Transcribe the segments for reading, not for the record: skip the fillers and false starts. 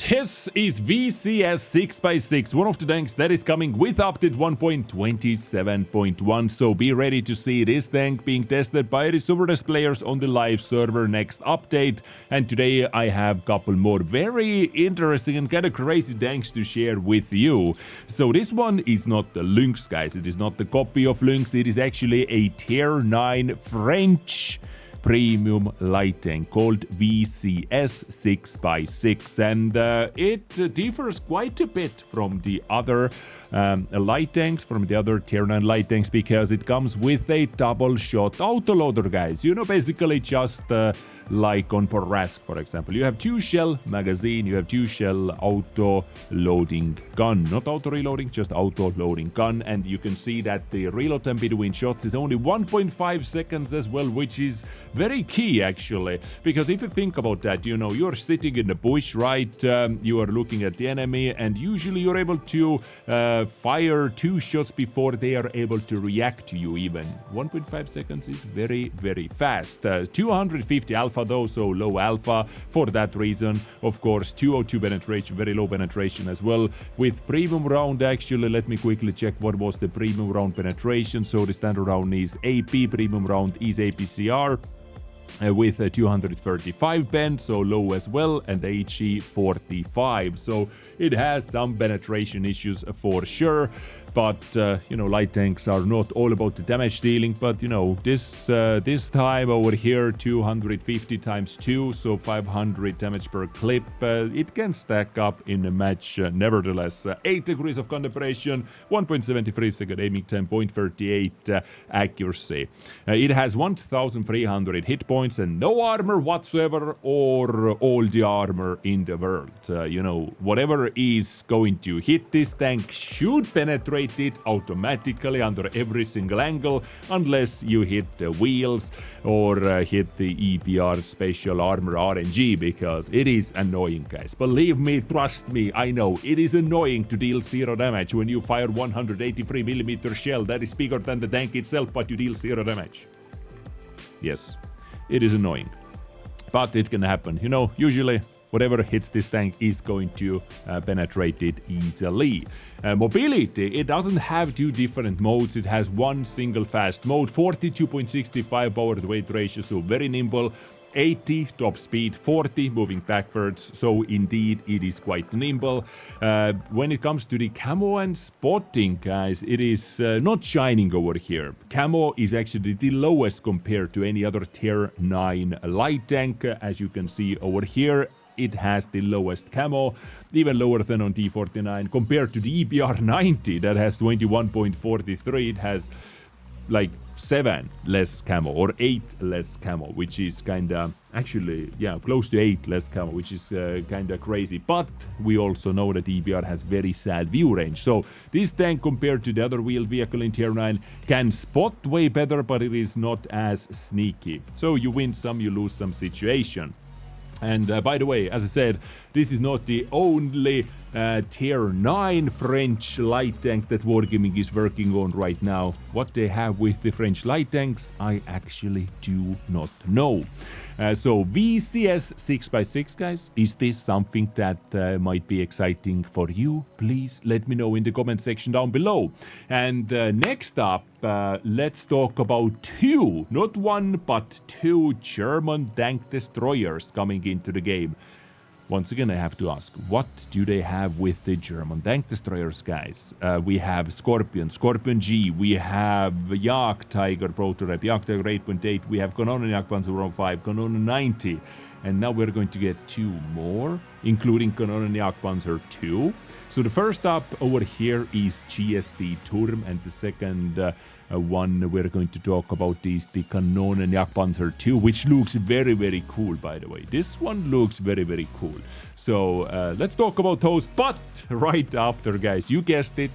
This is VCS 6x6, one of the tanks that is coming with update 1.27.1, so be ready to see this tank being tested by the Supertesters players on the live server next update. And today I have a couple more very interesting and kind of crazy tanks to share with you. So this one is not the Lynx, guys, it is not the copy of Lynx, it is actually a tier 9 French premium light tank called VCS 6x6, and it differs quite a bit from the other light tanks, from the other tier 9 light tanks, because it comes with a double shot autoloader, guys. You know, basically just like on Porask, for example, you have 2 shell magazine, you have 2 shell auto loading gun, not auto reloading, just auto loading gun, and you can see that the reload time between shots is only 1.5 seconds as well, which is very key actually, because if you think about that, you know, you're sitting in the bush, right? You are looking at the enemy, and usually you're able to fire 2 shots before they are able to react to you. Even 1.5 seconds is very, very fast. 250 alpha though, so low alpha for that reason. Of course, 202 penetration, very low penetration as well. With premium round, actually, let me quickly check what was the premium round penetration. So the standard round is AP, premium round is APCR. With a 235 pen, so low as well, and HE 45, so it has some penetration issues for sure. But you know, light tanks are not all about the damage dealing, but you know, this time over here, 250 times 2, so 500 damage per clip, it can stack up in a match nevertheless. 8 degrees of concentration, 1.73 second aiming time, 0.38 accuracy. It has 1300 hit points and no armor whatsoever, or all the armor in the world. You know, whatever is going to hit this tank should penetrate it automatically under every single angle, unless you hit the wheels or hit the EPR special armor RNG, because it is annoying, guys. Believe me, trust me, I know it is annoying to deal 0 damage when you fire 183mm shell that is bigger than the tank itself, but you deal 0 damage. Yes, it is annoying, but it can happen. You know, usually whatever hits this tank is going to penetrate it easily. Mobility, it doesn't have 2 different modes, it has 1 single fast mode, 42.65 power to weight ratio, so very nimble. 80 top speed, 40 moving backwards, so indeed it is quite nimble. When it comes to the camo and spotting, guys, it is not shining over here. Camo is actually the lowest compared to any other tier 9 light tank. As you can see over here, it has the lowest camo, even lower than on T49. Compared to the EPR 90 that has 21.43, it has like 7 less camo or 8 less camo, which is kinda, actually, yeah, close to 8 less camo, which is kinda crazy. But we also know that EPR has very sad view range, so this tank compared to the other wheeled vehicle in tier 9 can spot way better, but it is not as sneaky. So you win some, you lose some situation. And by the way, as I said, this is not the only tier 9 French light tank that Wargaming is working on right now. What they have with the French light tanks, I actually do not know. So VCS 6x6, guys, is this something that might be exciting for you? Please let me know in the comment section down below. And next up, let's talk about 2, not 1, but 2 German tank destroyers coming into the game. Once again, I have to ask, what do they have with the German tank destroyers, guys? We have Scorpion, Scorpion G, we have Jagdtiger prototype, Jagdtiger 8.8, we have Kanonenjagdpanzer 5, Kanonen 90, and now we're going to get 2 more, including Kanonenjagdpanzer 2. So the first up over here is GST Turm, and the second one we're going to talk about is the Kanonenjagdpanzer 2, which looks very, very cool, by the way. This one looks very, very cool. So let's talk about those, but right after, guys, you guessed it,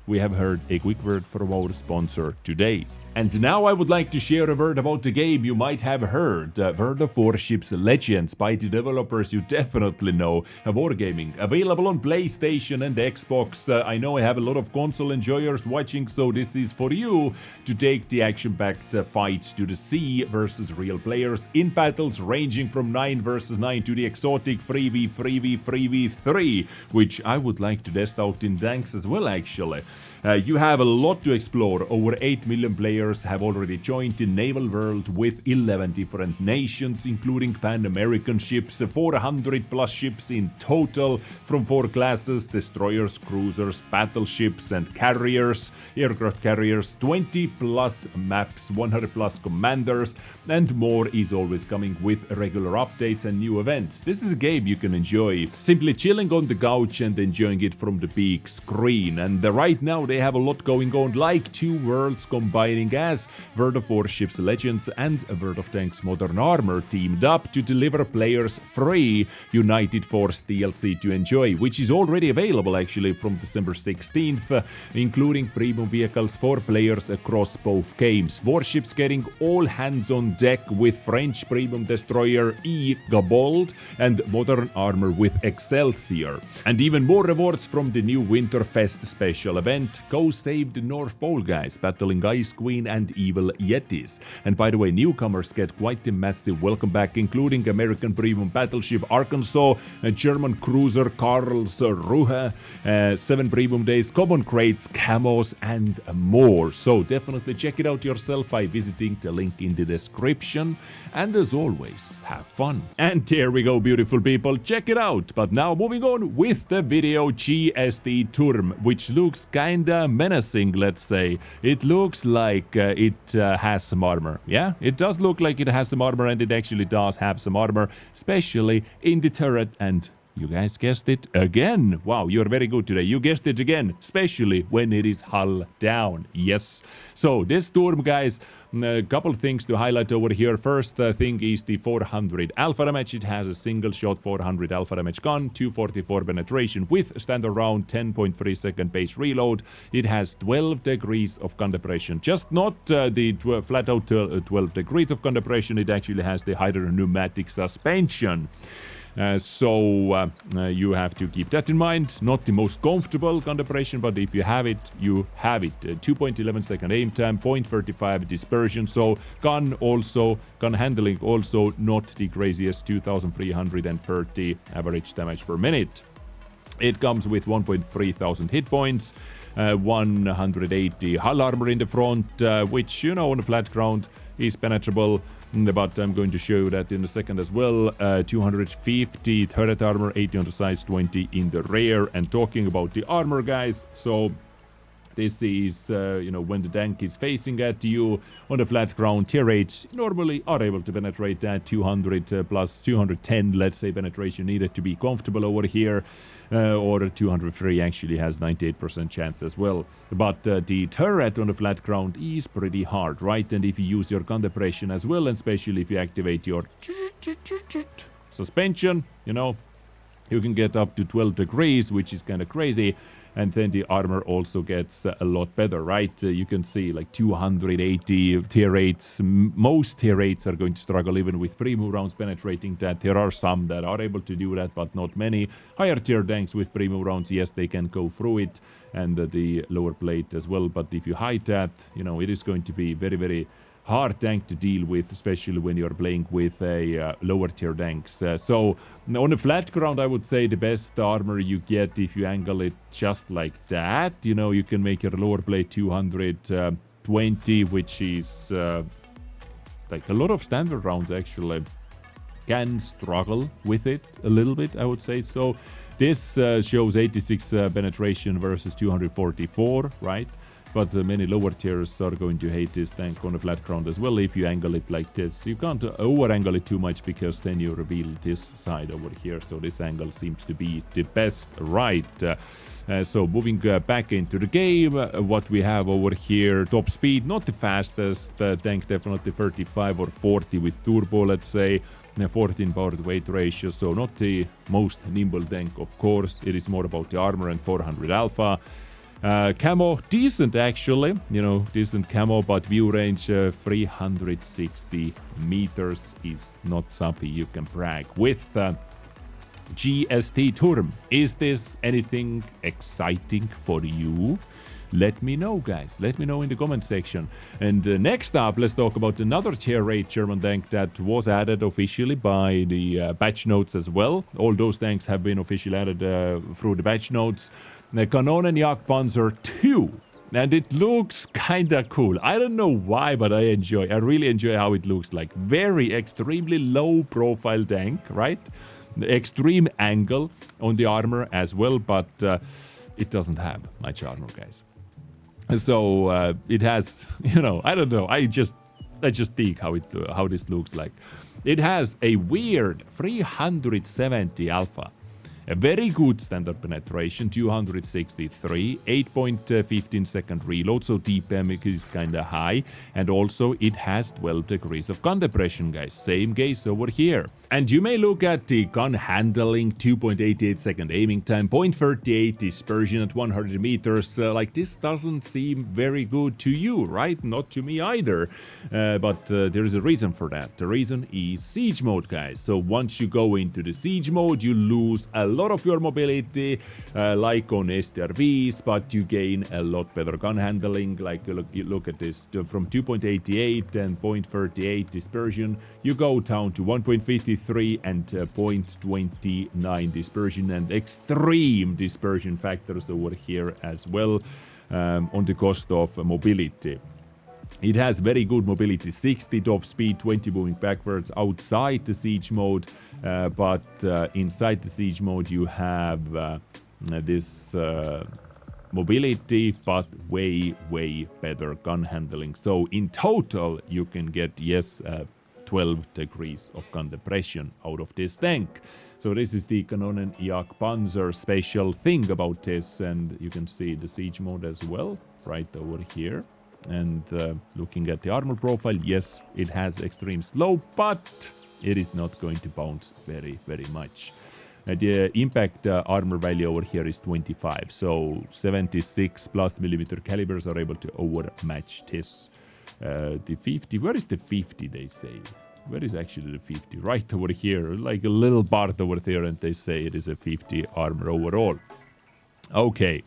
we have heard a quick word from our sponsor today. And now I would like to share a word about the game you might have heard, World of Warships Legends by the developers you definitely know, Wargaming, available on PlayStation and Xbox. I know I have a lot of console enjoyers watching, so this is for you to take the action-packed fights to the sea versus real players in battles ranging from 9 versus 9 to the exotic 3v3v3v3, which I would like to test out in tanks as well actually. You have a lot to explore. Over 8 million players have already joined the naval world with 11 different nations, including Pan-American ships, 400 plus ships in total from 4 classes: destroyers, cruisers, battleships and carriers, aircraft carriers, 20 plus maps, 100 plus commanders, and more is always coming with regular updates and new events. This is a game you can enjoy simply chilling on the couch and enjoying it from the big screen. And right now they have a lot going on, like 2 worlds combining as World of Warships Legends and World of Tanks Modern Armor teamed up to deliver players free United Force DLC to enjoy, which is already available actually from December 16th, including premium vehicles for players across both games. Warships getting all hands on deck with French premium destroyer E. Gabold and Modern Armor with Excelsior. And even more rewards from the new Winterfest special event. Go save the North Pole guys, battling Ice Queen and Evil Yetis. And by the way, newcomers get quite a massive welcome back, including American premium battleship Arkansas, a German cruiser Karlsruhe, 7 premium days, common crates, camos, and more. So definitely check it out yourself by visiting the link in the description. And as always, have fun. And here we go, beautiful people, check it out. But now moving on with the video, GST Turm, which looks kinda menacing, let's say. It looks like it has some armor. Yeah, it does look like it has some armor, and it actually does have some armor, especially in the turret. And you guys guessed it again. Wow, you're very good today. You guessed it again, especially when it is hull down. Yes. So this Turm, guys, a couple of things to highlight over here. First thing is the 400 alpha damage. It has a single shot 400 alpha damage gun, 244 penetration with standard round, 10.3 second base reload. It has 12 degrees of gun depression. Just not the flat out 12 degrees of gun depression. It actually has the hydropneumatic suspension. So you have to keep that in mind. Not the most comfortable gun depression, but if you have it, you have it. 2.11 second aim time, 0.35 dispersion. So gun handling also not the craziest, 2330 average damage per minute. It comes with 1,300 hit points, 180 hull armor in the front, which, you know, on the flat ground is penetrable, but I'm going to show you that in a second as well. 250 turret armor, 80 on the sides, 20 in the rear. And talking about the armor, guys, so this is, you know, when the tank is facing at you on the flat ground, tier 8 normally are able to penetrate that 200 plus 210, let's say, penetration needed to be comfortable over here. Or 203 actually has 98% chance as well. But the turret on the flat ground is pretty hard, right? And if you use your gun depression as well, and especially if you activate your suspension, you know, you can get up to 12 degrees, which is kind of crazy. And then the armor also gets a lot better, right? You can see like 280 tier 8s. Most tier 8s are going to struggle even with premium rounds penetrating that. There are some that are able to do that, but not many. Higher tier tanks with premium rounds, yes, they can go through it. And the lower plate as well. But if you hide that, you know, it is going to be very, very hard tank to deal with, especially when you're playing with a lower tier tanks. So on a flat ground, I would say the best armor you get if you angle it just like that. You know, you can make your lower plate 220, which is like a lot of standard rounds actually can struggle with it a little bit, I would say. So this shows 86 penetration versus 244, right? But many lower tiers are going to hate this tank on a flat ground as well if you angle it like this. You can't over-angle it too much because then you reveal this side over here. So this angle seems to be the best, right? So moving back into the game, what we have over here, top speed, not the fastest tank, definitely 35 or 40 with turbo, let's say. 14 power to weight ratio, so not the most nimble tank, of course. It is more about the armor and 400 alpha. Camo, decent actually, you know, decent camo, but view range 360 meters is not something you can brag with. GST Turm, is this anything exciting for you? Let me know, guys. Let me know in the comment section. And next up, let's talk about another tier 8 German tank that was added officially by the patch notes as well. All those tanks have been officially added through the patch notes. The Kanonenjagdpanzer 2. And it looks kinda cool. I don't know why, but I really enjoy how it looks like. Very extremely low profile tank, right? The extreme angle on the armor as well, but it doesn't have much armor, guys. So it has, you know, I don't know. I just think how this looks like. It has a weird 370 alpha. A very good standard penetration, 263, 8.15 second reload, so DPM is kinda high, and also it has 12 degrees of gun depression, guys. Same case over here. And you may look at the gun handling, 2.88 second aiming time, 0.38 dispersion at 100 meters. Like, this doesn't seem very good to you, right? Not to me either. But there is a reason for that. The reason is siege mode, guys. So once you go into the siege mode, you lose a lot of your mobility, like on STRVs, but you gain a lot better gun handling. Like, you look at this, from 2.88 and 0.38 dispersion, you go down to 1.53 and 0.29 dispersion, and extreme dispersion factors over here as well, on the cost of mobility. It has very good mobility, 60 top speed, 20 moving backwards outside the siege mode, but inside the siege mode you have this mobility, but way better gun handling. So in total you can get, yes, 12 degrees of gun depression out of this tank. So this is the Kanonenjagdpanzer special thing about this, and you can see the siege mode as well right over here. And looking at the armor profile, yes, it has extreme slope, but it is not going to bounce very much. The impact armor value over here is 25, so 76 plus millimeter calibers are able to overmatch this. The 50, where is the 50, they say? Where is actually the 50? Right over here, like a little part over there, and they say it is a 50 armor overall. Okay.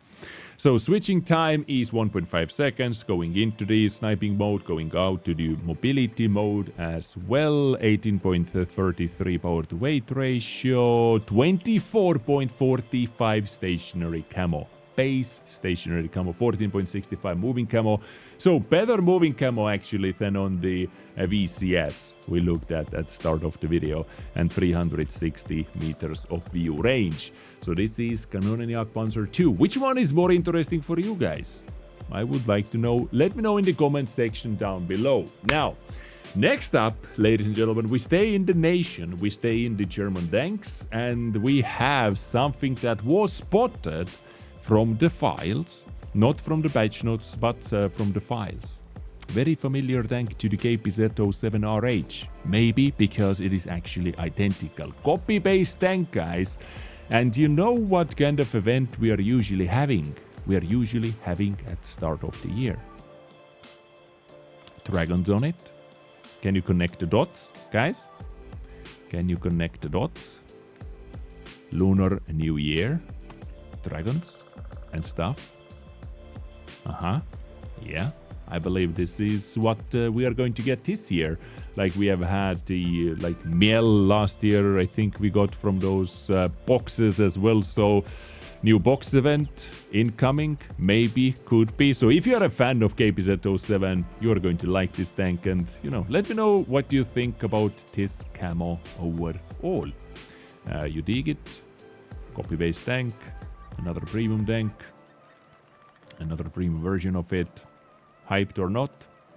So switching time is 1.5 seconds, going into the sniping mode, going out to the mobility mode as well, 18.33 power to weight ratio, 24.45 stationary camo. Base stationary camo, 14.65 moving camo. So better moving camo actually than on the VCS we looked at the start of the video, and 360 meters of view range. So this is Kanonenjagdpanzer 2. Which one is more interesting for you guys? I would like to know. Let me know in the comment section down below. Now, next up, ladies and gentlemen, we stay in the nation, we stay in the German tanks, and we have something that was spotted from the files, not from the patch notes, but from the files. Very familiar tank to the KPZ-07RH, maybe because it is actually identical. Copy-paste tank, guys. And you know what kind of event we are usually having? We are usually having at the start of the year. Dragons on it. Can you connect the dots, guys? Can you connect the dots? Lunar New Year. Dragons and stuff. Yeah, I believe this is what we are going to get this year. Like we have had the Miel last year, I think we got from those boxes as well. So new box event incoming, maybe, could be. So if you're a fan of KPZ-07, you're going to like this tank, and you know, let me know what you think about this camo overall. You dig it? Copy-based tank. Another premium tank, another premium version of it. Hyped or not,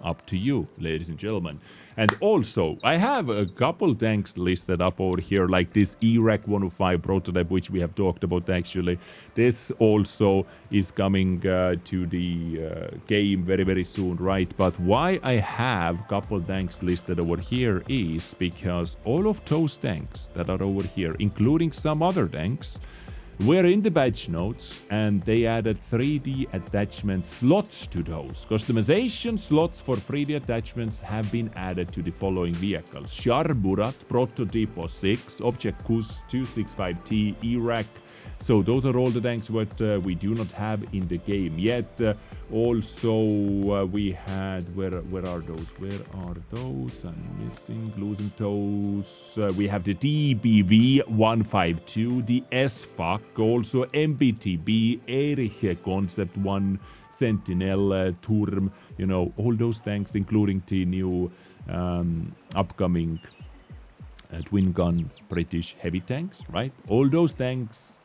up to you, ladies and gentlemen. And also, I have a couple tanks listed up over here, like this Iraq 105 prototype, which we have talked about actually. This also is coming to the game very soon, right? But why I have a couple tanks listed over here is because all of those tanks that are over here, including some other tanks, We're in the batch notes, and they added 3D attachment slots to those. Customization slots for 3D attachments have been added to the following vehicles: Sharburat, Prototypo 6, Object Kus 265T, Iraq. So those are all the tanks what we do not have in the game yet. Also, we had, where are those? Where are those? I'm missing, losing those. We have the DBV 152, the SFAC, also MBT-B, Erich Concept 1, Sentinel, Turm, you know, all those tanks, including the new upcoming twin gun British heavy tanks, right? All those tanks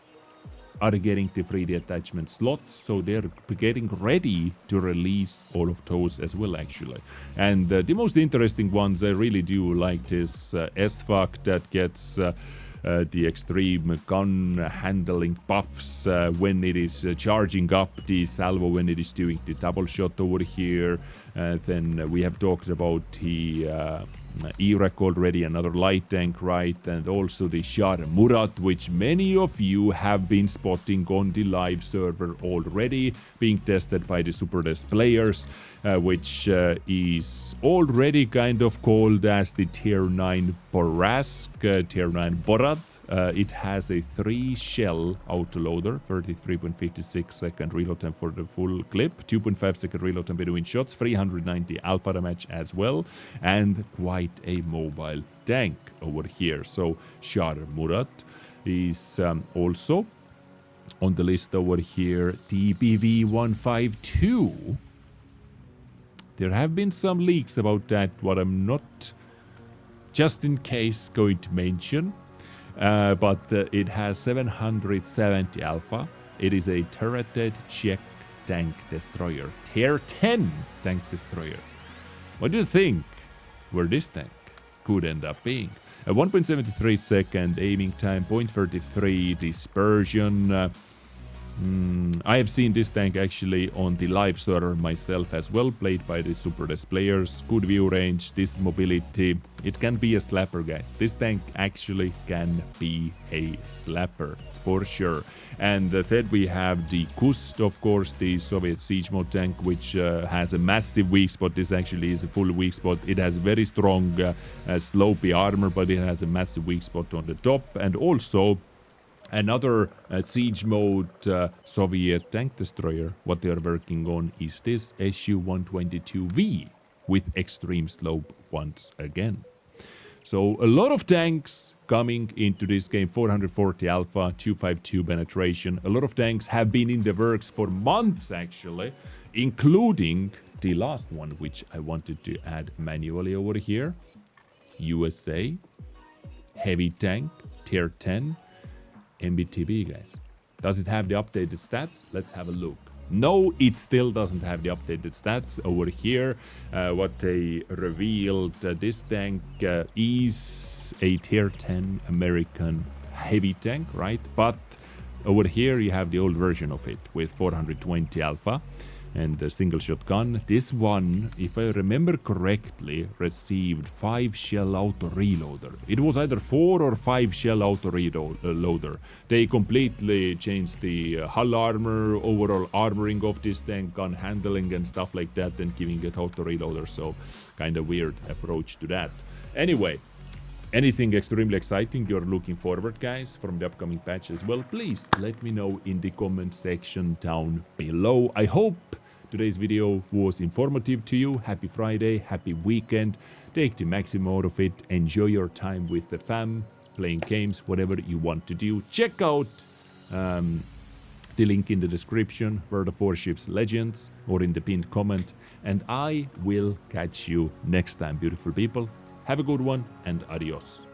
are getting the 3D attachment slots, so they're getting ready to release all of those as well, actually. And the most interesting ones, I really do like this SFAC that gets the extreme gun handling buffs when it is charging up the salvo, when it is doing the double shot over here. Then we have talked about the Iraq already, another light tank, right? And also the Shar Murat, which many of you have been spotting on the live server already, being tested by the Supertest players, which is already kind of called as the Tier 9 Borask, Tier 9 Borat. It has a 3-shell autoloader, 33.56 second reload time for the full clip, 2.5 second reload time between shots, 390 alpha damage as well, and quite a mobile tank over here. So Shar Murat is also on the list over here. DBV 152. There have been some leaks about that, what I'm not just in case going to mention. But it has 770 alpha. It is a turreted Czech tank destroyer. Tier 10 tank destroyer. What do you think where this tank could end up being? A 1.73 second aiming time, 0.33 dispersion. I have seen this tank actually on the live server myself as well, played by the Supertest players. Good view range, this mobility. It can be a slapper, guys. This tank actually can be a slapper, for sure. And then we have the Kust, of course, the Soviet siege mode tank, which has a massive weak spot. This actually is a full weak spot. It has very strong slopey armor, but it has a massive weak spot on the top. And also another siege mode Soviet tank destroyer, what they are working on is this Su-122V with extreme slope once again. So a lot of tanks coming into this game, 440 alpha, 252 penetration. A lot of tanks have been in the works for months actually, including the last one, which I wanted to add manually over here. USA, heavy tank, tier 10, MBT-B, guys. Does it have the updated stats? Let's have a look. No, it still doesn't have the updated stats over here. What they revealed, this tank is a tier 10 American heavy tank, right? But over here you have the old version of it with 420 alpha and the single shotgun. This one, if I remember correctly, received 5 shell auto reloader. It was either 4 or 5 shell auto reloader. They completely changed the hull armor, overall armoring of this tank, gun handling and stuff like that, and giving it auto reloader. So kind of weird approach to that. Anyway, anything extremely exciting you're looking forward, guys, from the upcoming patch as well, please let me know in the comment section down below. I hope today's video was informative to you. Happy Friday, happy weekend. Take the maximum out of it. Enjoy your time with the fam, playing games, whatever you want to do. Check out the link in the description, World of Warships Legends, or in the pinned comment. And I will catch you next time, beautiful people. Have a good one, and adios.